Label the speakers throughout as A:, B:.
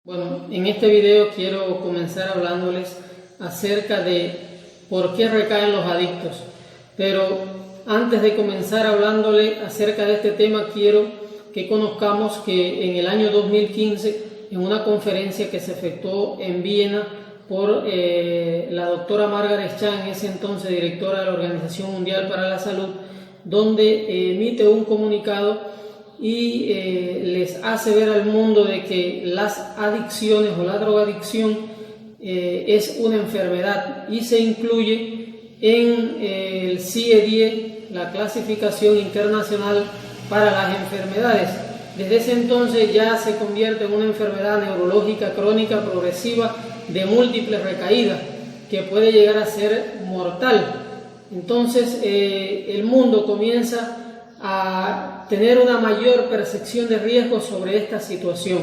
A: Bueno, en este video quiero comenzar hablándoles acerca de por qué recaen los adictos. Pero antes de comenzar hablándole acerca de este tema, quiero que conozcamos que en el año 2015, en una conferencia que se efectuó en Viena por la doctora Margaret Chan, en ese entonces directora de la Organización Mundial para la Salud, donde emite un comunicado y les hace ver al mundo de que las adicciones o la drogadicción es una enfermedad y se incluye en el CIE-10, la clasificación internacional para las enfermedades. Desde ese entonces ya se convierte en una enfermedad neurológica crónica progresiva de múltiples recaídas que puede llegar a ser mortal. Entonces el mundo comienza a tener una mayor percepción de riesgo sobre esta situación.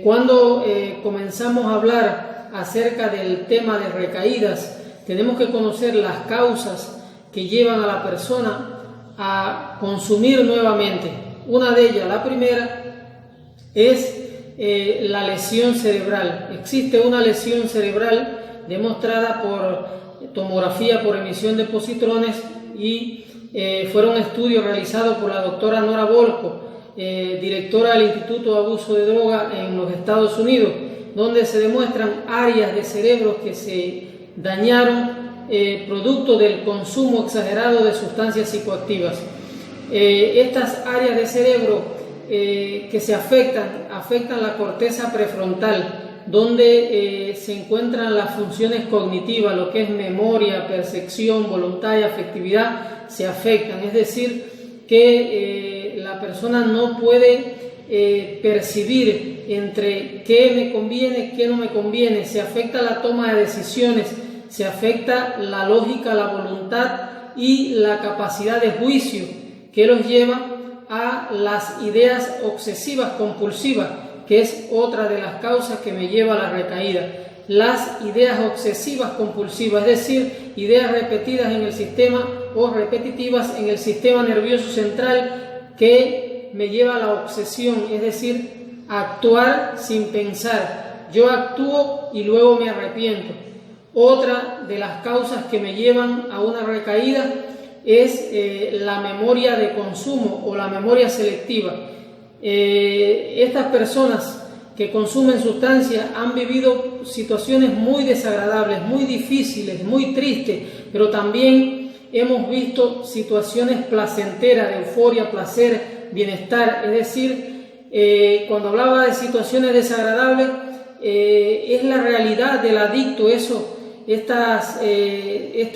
A: Cuando comenzamos a hablar acerca del tema de recaídas, tenemos que conocer las causas que llevan a la persona a consumir nuevamente. Una de ellas, la primera, es la lesión cerebral. Existe una lesión cerebral demostrada por tomografía por emisión de positrones y fueron estudios realizados por la doctora Nora Volkow, directora del Instituto de Abuso de Droga en los Estados Unidos, donde se demuestran áreas de cerebro que se dañaron producto del consumo exagerado de sustancias psicoactivas. Estas áreas de cerebro que se afectan la corteza prefrontal, donde se encuentran las funciones cognitivas, lo que es memoria, percepción, voluntad y afectividad, se afectan. Es decir, que la persona no puede percibir entre qué me conviene, qué no me conviene. Se afecta la toma de decisiones, se afecta la lógica, la voluntad y la capacidad de juicio, que los lleva a las ideas obsesivas compulsivas, que es otra de las causas que me lleva a la recaída. Las ideas obsesivas compulsivas, es decir, ideas repetidas en el sistema o repetitivas en el sistema nervioso central, que me lleva a la obsesión, es decir, actuar sin pensar. Yo actúo y luego me arrepiento. Otra de las causas que me llevan a una recaída es la memoria de consumo o la memoria selectiva. Estas personas que consumen sustancias han vivido situaciones muy desagradables, muy difíciles, muy tristes, pero también hemos visto situaciones placenteras, de euforia, placer, bienestar. Es decir, cuando hablaba de situaciones desagradables, es la realidad del adicto, este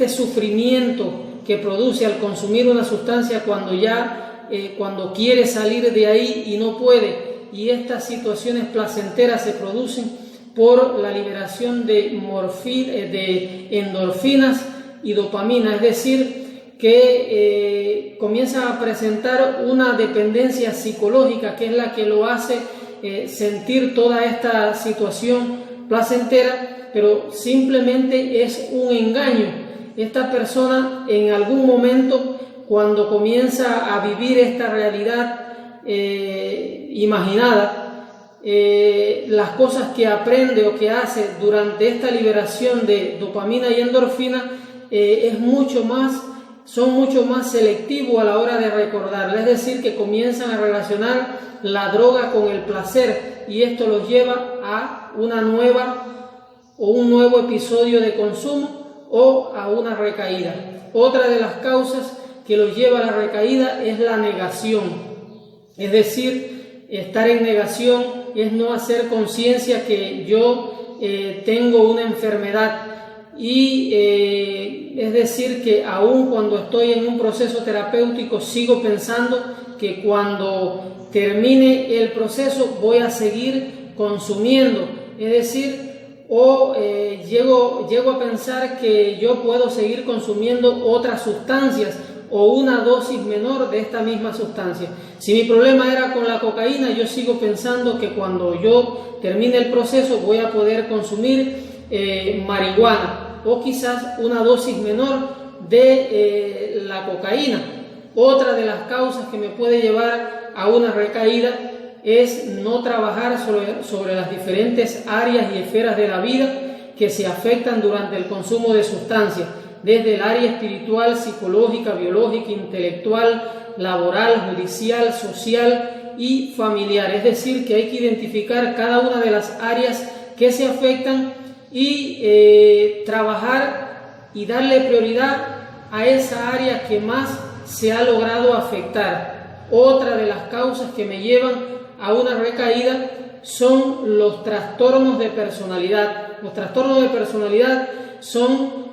A: sufrimiento que produce al consumir una sustancia cuando quiere salir de ahí y no puede. Y estas situaciones placenteras se producen por la liberación de endorfinas y dopamina, es decir, que comienza a presentar una dependencia psicológica, que es la que lo hace sentir toda esta situación placentera, pero simplemente es un engaño. Esta persona en algún momento, cuando comienza a vivir esta realidad imaginada, las cosas que aprende o que hace durante esta liberación de dopamina y endorfina son mucho más selectivos a la hora de recordarla. Es decir, que comienzan a relacionar la droga con el placer, y esto los lleva a un nuevo episodio de consumo o a una recaída. Otra de las causas que los lleva a la recaída es la negación. Es decir, estar en negación es no hacer conciencia que yo tengo una enfermedad, y es decir, que aun cuando estoy en un proceso terapéutico sigo pensando que cuando termine el proceso voy a seguir consumiendo. Es decir, llego a pensar que yo puedo seguir consumiendo otras sustancias o una dosis menor de esta misma sustancia. Si mi problema era con la cocaína, yo sigo pensando que cuando yo termine el proceso voy a poder consumir marihuana o quizás una dosis menor de la cocaína. Otra de las causas que me puede llevar a una recaída es no trabajar sobre las diferentes áreas y esferas de la vida que se afectan durante el consumo de sustancias, desde el área espiritual, psicológica, biológica, intelectual, laboral, judicial, social y familiar. Es decir, que hay que identificar cada una de las áreas que se afectan y trabajar y darle prioridad a esa área que más se ha logrado afectar. Otra de las causas que me llevan a una recaída son los trastornos de personalidad. Los trastornos de personalidad son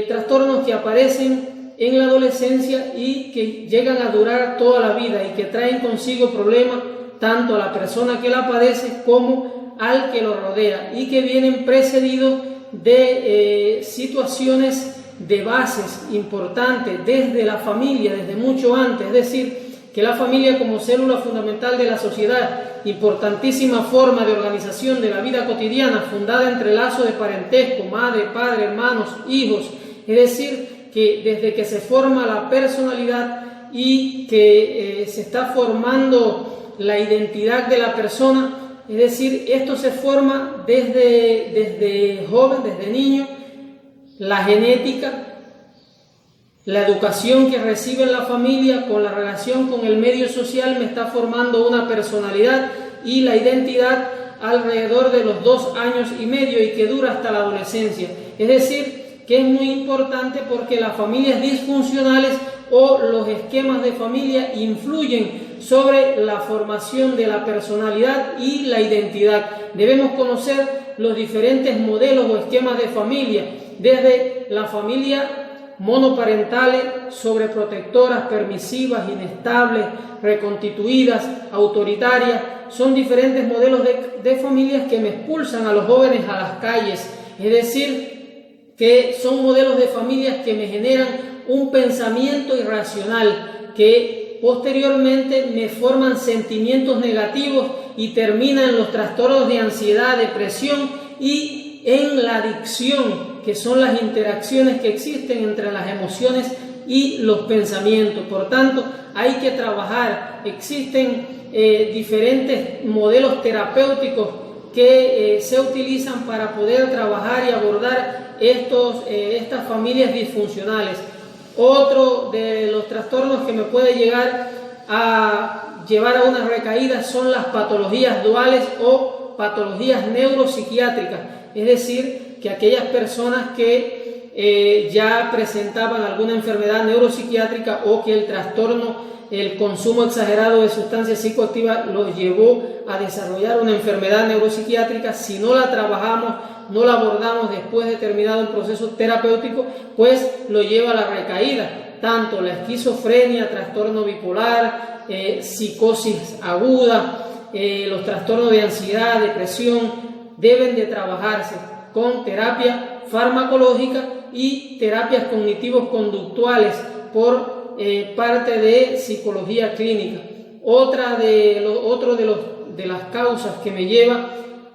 A: trastornos que aparecen en la adolescencia y que llegan a durar toda la vida y que traen consigo problemas tanto a la persona que la padece como al que lo rodea, y que vienen precedidos de situaciones de bases importantes desde la familia, desde mucho antes. Es decir, que la familia como célula fundamental de la sociedad, importantísima forma de organización de la vida cotidiana, fundada entre lazos de parentesco, madre, padre, hermanos, hijos. Es decir, que desde que se forma la personalidad y que se está formando la identidad de la persona, es decir, esto se forma desde joven, desde niño, la genética, la educación que recibe en la familia con la relación con el medio social me está formando una personalidad y la identidad alrededor de los 2 años y medio y que dura hasta la adolescencia. Es decir, que es muy importante porque las familias disfuncionales o los esquemas de familia influyen sobre la formación de la personalidad y la identidad. Debemos conocer los diferentes modelos o esquemas de familia, desde la familia monoparentales, sobreprotectoras, permisivas, inestables, reconstituidas, autoritarias. Son diferentes modelos de familias que me expulsan a los jóvenes a las calles. Es decir, que son modelos de familias que me generan un pensamiento irracional, que posteriormente me forman sentimientos negativos y terminan en los trastornos de ansiedad, depresión y en la adicción, que son las interacciones que existen entre las emociones y los pensamientos. Por tanto, hay que trabajar. Existen diferentes modelos terapéuticos que se utilizan para poder trabajar y abordar estas familias disfuncionales. Otro de los trastornos que me puede llevar a una recaída son las patologías duales o patologías neuropsiquiátricas, es decir, que aquellas personas que ya presentaban alguna enfermedad neuropsiquiátrica o que el trastorno, el consumo exagerado de sustancias psicoactivas los llevó a desarrollar una enfermedad neuropsiquiátrica, si no la trabajamos, no la abordamos después de terminado el proceso terapéutico, pues lo lleva a la recaída. Tanto la esquizofrenia, trastorno bipolar, psicosis aguda, los trastornos de ansiedad, depresión, deben de trabajarse con terapia farmacológica y terapias cognitivos conductuales por parte de psicología clínica. Otro de las causas que me lleva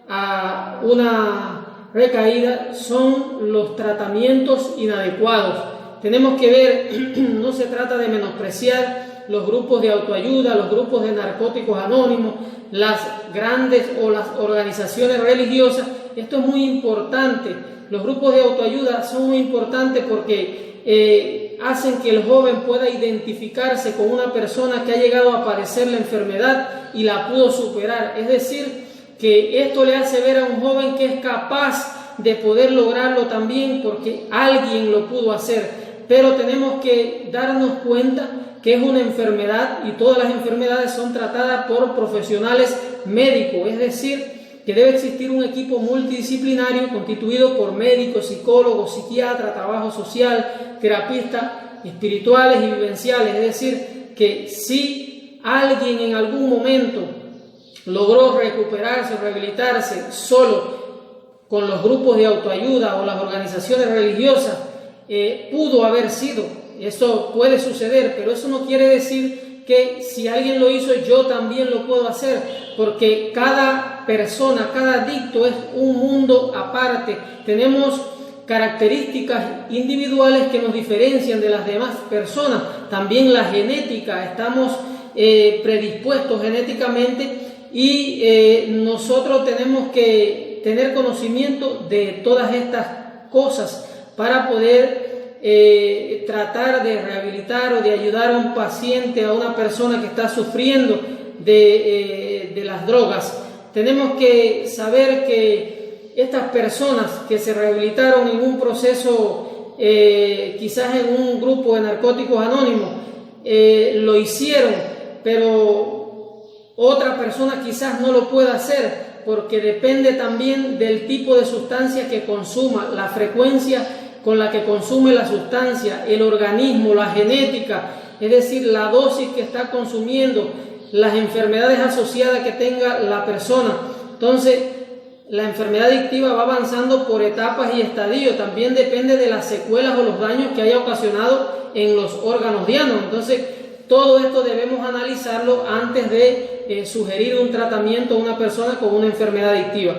A: a una recaída son los tratamientos inadecuados. Tenemos que ver, no se trata de menospreciar los grupos de autoayuda, los grupos de narcóticos anónimos, las grandes o las organizaciones religiosas. Esto es muy importante. Los grupos de autoayuda son muy importantes porque hacen que el joven pueda identificarse con una persona que ha llegado a padecer la enfermedad y la pudo superar. Es decir, que esto le hace ver a un joven que es capaz de poder lograrlo también porque alguien lo pudo hacer. Pero tenemos que darnos cuenta que es una enfermedad y todas las enfermedades son tratadas por profesionales médicos. Es decir, que debe existir un equipo multidisciplinario constituido por médicos, psicólogos, psiquiatras, trabajo social, terapistas espirituales y vivenciales. Es decir, que si alguien en algún momento logró recuperarse o rehabilitarse solo con los grupos de autoayuda o las organizaciones religiosas, pudo haber sido. Eso puede suceder, pero eso no quiere decir que si alguien lo hizo, yo también lo puedo hacer, porque cada persona, cada adicto es un mundo aparte. Tenemos características individuales que nos diferencian de las demás personas. También la genética, estamos predispuestos genéticamente y nosotros tenemos que tener conocimiento de todas estas cosas para poder tratar de rehabilitar o de ayudar a un paciente, a una persona que está sufriendo de las drogas. Tenemos que saber que estas personas que se rehabilitaron en un proceso, quizás en un grupo de narcóticos anónimos, lo hicieron, pero otra persona quizás no lo pueda hacer, porque depende también del tipo de sustancia que consuma, la frecuencia con la que consume la sustancia, el organismo, la genética, es decir, la dosis que está consumiendo, las enfermedades asociadas que tenga la persona. Entonces, la enfermedad adictiva va avanzando por etapas y estadios, también depende de las secuelas o los daños que haya ocasionado en los órganos dianos. Entonces, todo esto debemos analizarlo antes de sugerir un tratamiento a una persona con una enfermedad adictiva.